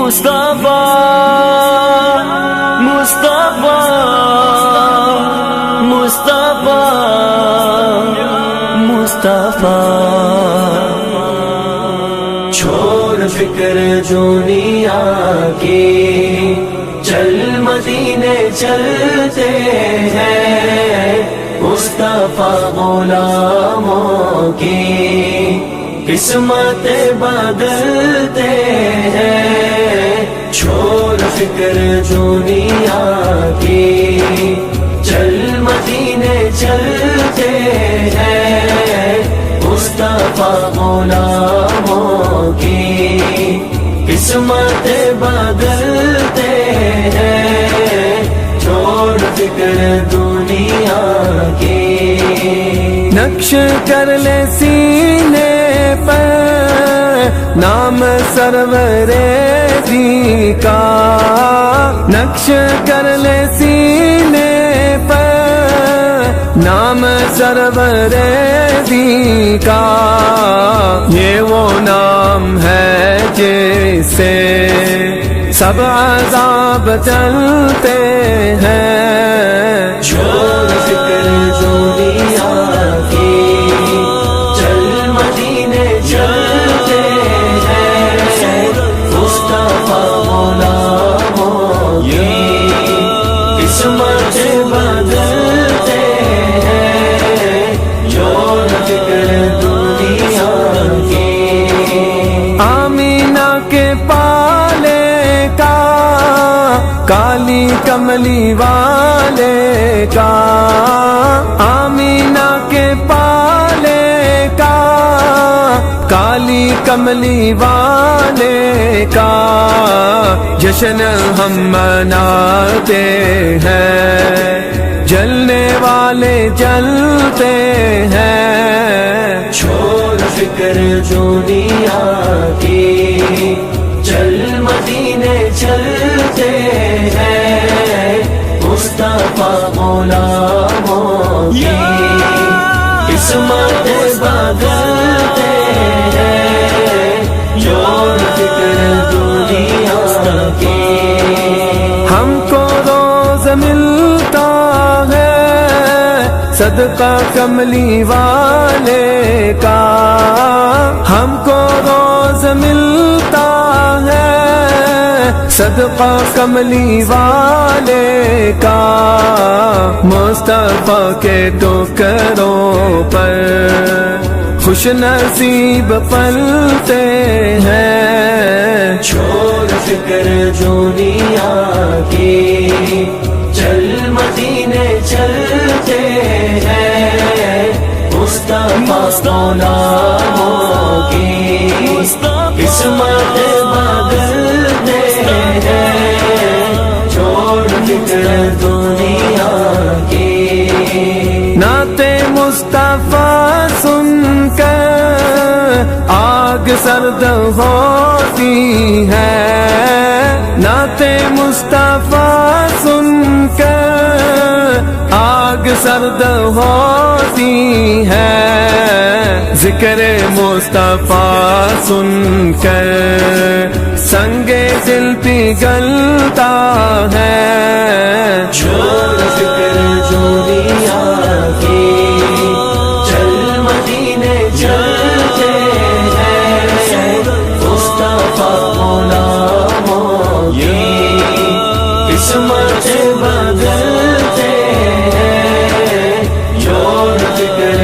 مصطفیٰ مصطفیٰ مصطفیٰ مصطفیٰ چھوڑ فکر دنیا کی چل مدینے چلتے ہیں مصطفیٰ غلاموں کی قسمت بدلتے ہیں چھوڑ فکر دنیا کی چل مدینے چلتے ہیں مصطفیٰ غلاموں کی قسمت بدلتے ہیں چھوڑ فکر دنیا کی نقش کر لے سینے پر نام سرور دی کا نقش کر لے سینے پر نام سرور دی کا یہ وہ نام ہے جس سے سب عذاب چلتے ہیں چھوڑ فکر دنیا کی چل مدینے چلتے ہیں مصطفیٰ غلاموں کی قسمت بدلتے ہیں چھوڑ فکر دنیا کی آمینہ کے پالے کا کالی کملی والے کا آمینہ کے پالے کا کالی کملی والے کا جشن ہم مناتے ہیں جلنے والے جلتے ہیں چھوڑ فکر دنیا کی چل مدینے چلتے ہیں مصطفیٰ غلاموں کی قسمت بدلتے ہیں چھوڑ فکر دنیا کی ہم کو روز ملتا ہے صدقہ کملی والے کا ہم کو روز ملتا ہے صدقہ کملی والے کا مصطفیٰ کے ٹکروں پر خوش نصیب پلتے ہیں چھوڑ فکر دنیا کی چل مدینے چلتے ہیں مصطفیٰ غلاموں کی قسمت بدلتے ہیں چھوڑ فکر دنیا کی نعت مصطفیٰ سن کر آگ سرد ہوتی ہے نعت مصطفیٰ سن کر آگ سرد ہوتی ہے ذکر مصطفیٰ سن کر سنگ دل پگھلتا ہے چھوڑ فکر دنیا کی چل مدینے چلتے ہیں مصطفیٰ غلاموں کی قسمت بدلتے ہیں چھوڑ فکر